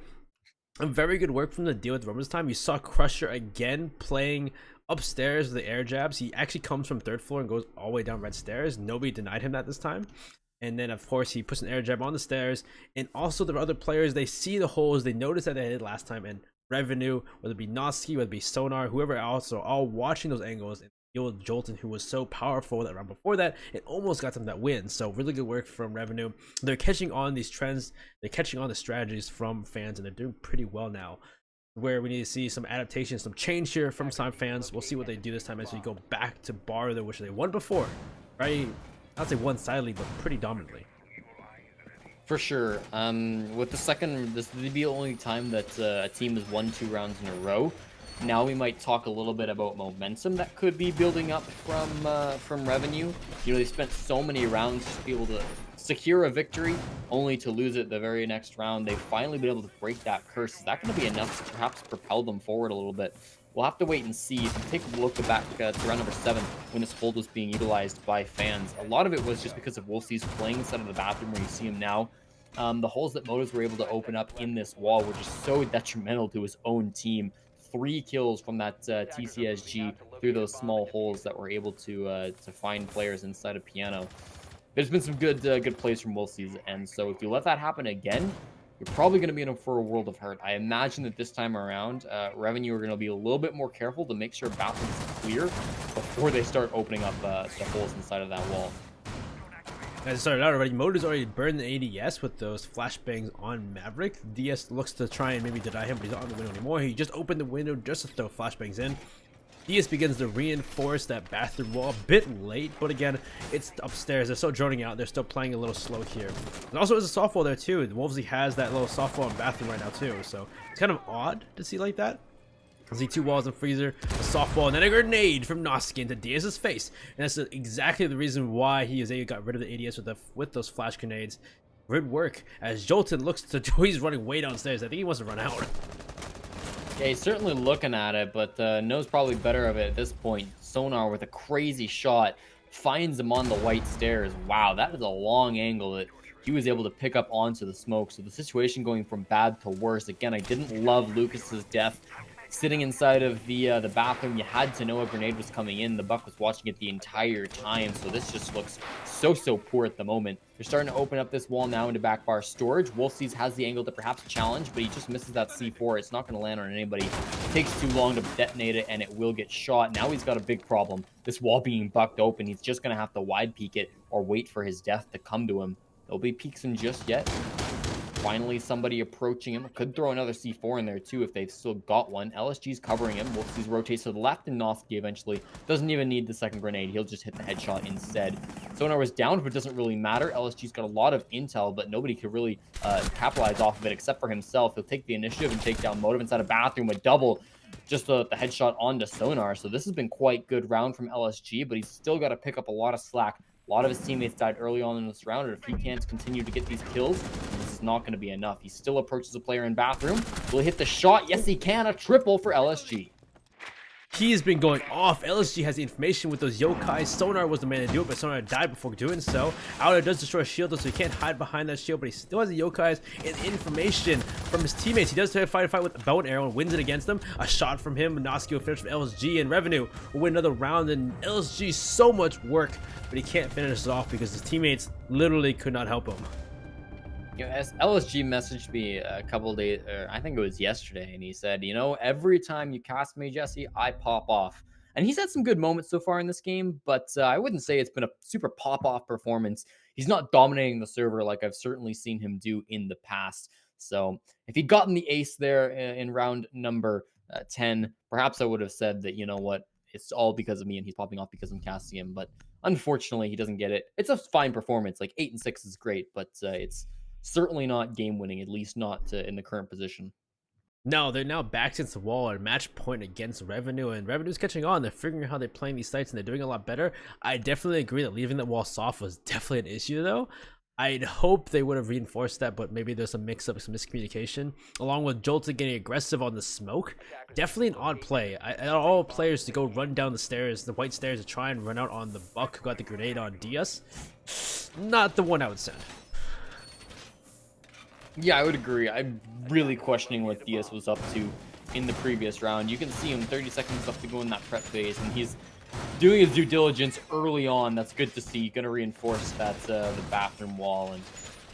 Speaker 1: a very good work from the deal with Roman's time. You saw Crusher again playing upstairs with the air jabs. He actually comes from 3rd floor and goes all the way down red stairs. Nobody denied him that this time. And then, of course, he puts an air jab on the stairs. And also, the other players, they see the holes. They notice that they did last time. And Revenue, whether it be Noski, whether it be Sonar, whoever else, are all watching those angles. And deal with Jolton, who was so powerful that round before that, it almost got them that win. So really good work from Revenue. They're catching on these trends. They're catching on the strategies from F.A.N.S, and they're doing pretty well now. Where we need to see some adaptation, some change here from some F.A.N.S. We'll see what they do this time as we go back to bar, though, which they won before. Right? I'd say one-sidedly, but pretty dominantly.
Speaker 2: For sure. With the second, this would be the only time that a team has won 2 rounds in a row. Now we might talk a little bit about momentum that could be building up from Revenue. You know, they spent so many rounds to be able to secure a victory, only to lose it the very next round. They've finally been able to break that curse. Is that going to be enough to perhaps propel them forward a little bit? We'll have to wait and see. If you take a look back to round number 7, when this hold was being utilized by F.A.N.S, a lot of it was just because of Wolfsy's playing inside of the bathroom where you see him now. The holes that Motives were able to open up in this wall were just so detrimental to his own team. 3 kills from that TCSG through those small holes that were able to find players inside of Piano. There's been some good plays from Wolfsy's, and so if you let that happen again, you're probably going to be in for a world of hurt. I imagine that this time around, Revenue are going to be a little bit more careful to make sure bathroom is clear before they start opening up the holes inside of that wall.
Speaker 1: As it started out already, Motives already burned the ADS with those flashbangs on Maverick. DS looks to try and maybe deny him, but he's not on the window anymore. He just opened the window just to throw flashbangs in. DS begins to reinforce that bathroom wall a bit late, but again, it's upstairs. They're still droning out. They're still playing a little slow here. And also, there's a softball there too. Wolvesy has that little softball in bathroom right now too, so it's kind of odd to see like that. I see 2 walls in freezer, a softball, and then a grenade from Noski into Diaz's face. And that's exactly the reason why he got rid of the ADS with those flash grenades. Good work as Jolton looks to he's running way downstairs. I think he wants to run out.
Speaker 2: Yeah, he's certainly looking at it, but knows probably better of it at this point. Sonar with a crazy shot finds him on the white stairs. Wow, that is a long angle that he was able to pick up onto the smoke. So the situation going from bad to worse. Again, I didn't love Lucas's death. Sitting inside of the bathroom, you had to know a grenade was coming in. The Buck was watching it the entire time, so this just looks so poor at the moment. They're starting to open up this wall now into back bar storage. Wolfsy's has the angle to perhaps challenge, but he just misses that C4. It's not going to land on anybody. It takes too long to detonate it, and it will get shot. Now he's got a big problem. This wall being bucked open, he's just going to have to wide peek it or wait for his death to come to him. Nobody peeks him just yet. Finally, somebody approaching him. Could throw another C4 in there, too, if they've still got one. LSG's covering him. Wolfsy's rotates to the left, and Noski eventually doesn't even need the second grenade. He'll just hit the headshot instead. Sonar was down, but it doesn't really matter. LSG's got a lot of intel, but nobody could really capitalize off of it except for himself. He'll take the initiative and take down Motive inside a bathroom. A double, just the headshot onto Sonar. So this has been quite good round from LSG, but he's still got to pick up a lot of slack. A lot of his teammates died early on in this round, and if he can't continue to get these kills, this is not going to be enough. He still approaches a player in bathroom. Will he hit the shot? Yes, he can. A triple for LSG.
Speaker 1: He's been going off. LSG has the information with those yokai. Sonar was the man to do it, but Sonar died before doing so. Outer does destroy a shield, so he can't hide behind that shield, but he still has the yokais and information from his teammates. He does try to fight a fight with a bow and arrow and wins it against them. A shot from him, Noski will finish from LSG, and Revenue will win another round. And LSG so much work, but he can't finish it off because his teammates literally could not help him.
Speaker 2: You know, as LSG messaged me a couple days, or I think it was yesterday, and he said, you know, every time you cast me, Jesse, I pop off. And he's had some good moments so far in this game, but I wouldn't say it's been a super pop-off performance. He's not dominating the server like I've certainly seen him do in the past. So if he'd gotten the ace there in round number 10, perhaps I would have said that, you know what, it's all because of me and he's popping off because I'm casting him. But unfortunately, he doesn't get it. It's a fine performance. Like 8 and 6 is great, but it's certainly not game-winning, at least not in the current position.
Speaker 1: No, they're now back against the wall at match point against Revenue, and Revenue's catching on. They're figuring out how they're playing these sites, and they're doing a lot better. I definitely agree that leaving the wall soft was definitely an issue, though. I'd hope they would have reinforced that, but maybe there's some mix-up, some miscommunication. Along with Jolton getting aggressive on the smoke, definitely an odd play. All players to go run down the stairs, the white stairs, to try and run out on the Buck who got the grenade on Diaz. Not the one I would send.
Speaker 2: Yeah, I would agree. I'm really questioning what Diaz was up to in the previous round. You can see him 30 seconds left to go in that prep phase, and he's doing his due diligence early on. That's good to see. Going to reinforce that the bathroom wall, and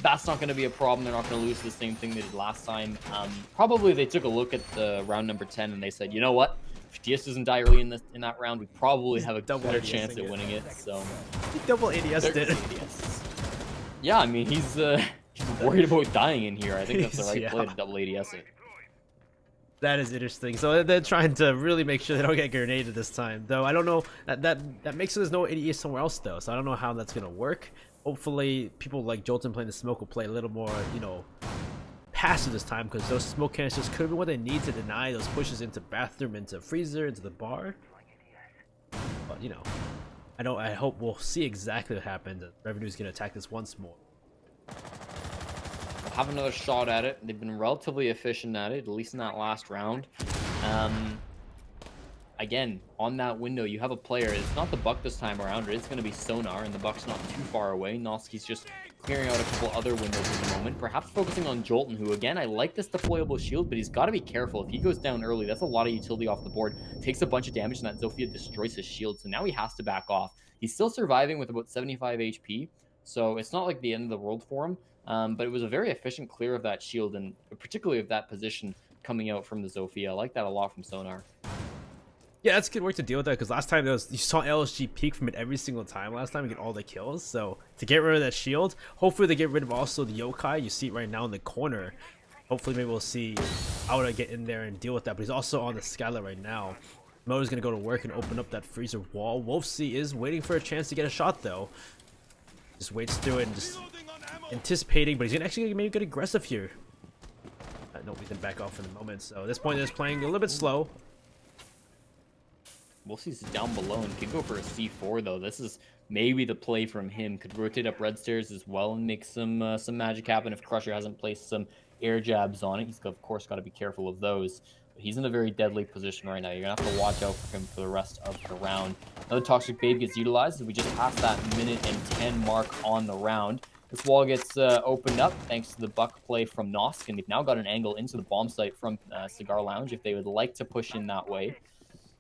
Speaker 2: that's not going to be a problem. They're not going to lose the same thing they did last time. Probably they took a look at the round number 10 and they said, you know what? If Diaz doesn't die early in that round, we probably have a better chance at winning it. So
Speaker 1: he double ADS'd it.
Speaker 2: Yeah, I mean he's worried about dying in here. I think that's the right play to double ADS it.
Speaker 1: That is interesting. So they're trying to really make sure they don't get grenaded this time. Though I don't know, that makes it there's no ADS somewhere else though. So I don't know how that's gonna work. Hopefully people like Jolton playing the smoke will play a little more, you know, passive this time, because those smoke canisters could be what they need to deny those pushes into bathroom, into freezer, into the bar. But you know, I hope we'll see exactly what happens. Revenue's gonna attack this once more.
Speaker 2: Have another shot at it. They've been relatively efficient at it, at least in that last round. Again, on that window, you have a player. It's not the Buck this time around. It's going to be Sonar, and the Buck's not too far away. Noski's just clearing out a couple other windows at the moment. Perhaps focusing on Jolton, who, again, I like this deployable shield, but he's got to be careful. If he goes down early, that's a lot of utility off the board. Takes a bunch of damage, and that Zofia destroys his shield, so now he has to back off. He's still surviving with about 75 HP, so it's not like the end of the world for him. But it was a very efficient clear of that shield, and particularly of that position coming out from the Zofia. I like that a lot from Sonar.
Speaker 1: Yeah, that's good work to deal with that, because last time you saw LSG peek from it every single time last time and get all the kills. So to get rid of that shield, hopefully they get rid of also the yokai. You see it right now in the corner. Hopefully maybe we'll see Aura get in there and deal with that. But he's also on the skylight right now. Motor's going to go to work and open up that freezer wall. Wolfsea is waiting for a chance to get a shot though. Just waits through it and just anticipating, but he's actually maybe get aggressive here. No, we can back off in a moment. So at this point, he's playing a little bit slow.
Speaker 2: Wolfsea's down below and could go for a C4 though. This is maybe the play from him. Could rotate up red stairs as well and make some magic happen if Crusher hasn't placed some air jabs on it. He's of course got to be careful of those. But he's in a very deadly position right now. You're gonna have to watch out for him for the rest of the round. Another Toxic Babe gets utilized as we just passed that minute and 10 mark on the round. This wall gets opened up thanks to the Buck play from Nosk, and they've now got an angle into the bomb site from Cigar Lounge if they would like to push in that way.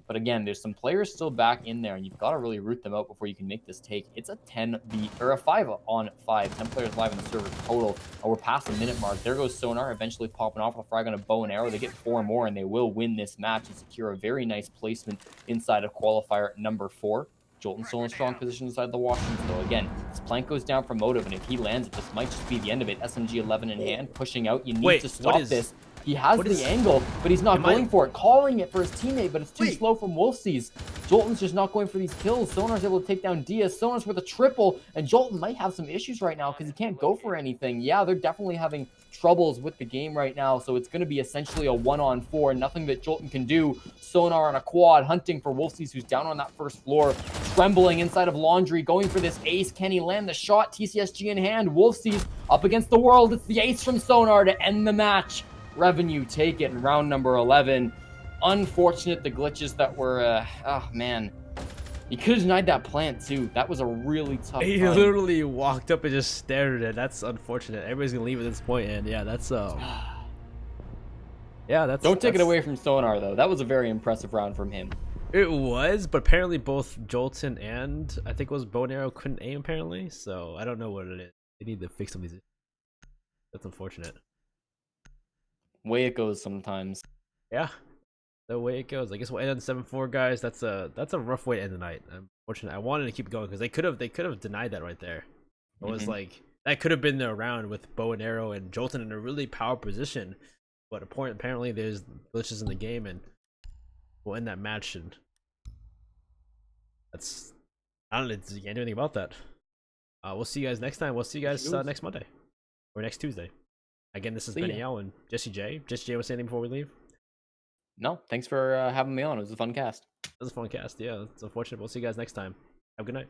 Speaker 2: But again, there's some players still back in there, and you've got to really root them out before you can make this take. It's a 10v or a 5-on-5. 10 players live in the server total. We're past the minute mark. There goes Sonar, eventually popping off a frag on a bow and arrow. They get 4 more, and they will win this match and secure a very nice placement inside of qualifier number 4. Jolton still in a strong position inside the Washington, though. Again, this plank goes down from Motive, and if he lands it, this might just be the end of it. SMG 11 in hand, pushing out. You need to stop this. He has the angle, but he's not going for it. Calling it for his teammate, but it's too slow from Wolfsea's. Jolton's just not going for these kills. Sonar's able to take down Diaz. Sonar's with a triple, and Jolton might have some issues right now because he can't go for anything. Yeah, they're definitely having troubles with the game right now, so it's going to be essentially a 1-on-4. Nothing that Jolton can do. Sonar on a quad, hunting for Wolfsea's, who's down on that first floor. Trembling inside of Laundry, going for this ace. Can he land the shot? TCSG in hand. Wolfsea's up against the world. It's the ace from Sonar to end the match. Revenue take it in round number 11. unfortunate the glitches that were. Oh man, you could have denied that plant too. That was a really tough
Speaker 1: He
Speaker 2: time.
Speaker 1: literally walked up and just stared at it. That's unfortunate. Everybody's gonna leave at this point, and yeah, that's yeah, that's.
Speaker 2: Don't take it away from Sonar though. That was a very impressive round from him.
Speaker 1: It was, but apparently both Jolton and I think it was Bow and Arrow couldn't aim apparently. So I don't know what it is. They need to fix some of these. That's unfortunate.
Speaker 2: Way it goes sometimes.
Speaker 1: Yeah, the way it goes. I guess we'll end on 7-4, guys. That's a rough way to end the night. Unfortunate. I wanted to keep going because they could have denied that right there. It was like that could have been their round with Bow and Arrow and Jolton in a really power position. But apparently there's glitches in the game and we'll end that match, and that's, I don't know, you can't do anything about that. We'll see you guys next time. We'll see you guys next Monday or next Tuesday. Again, this is Benny L and Jesse J. Jesse J, want to say anything before we leave?
Speaker 2: No, thanks for having me on. It was a fun cast.
Speaker 1: It was a fun cast. Yeah, it's unfortunate. We'll see you guys next time. Have a good night.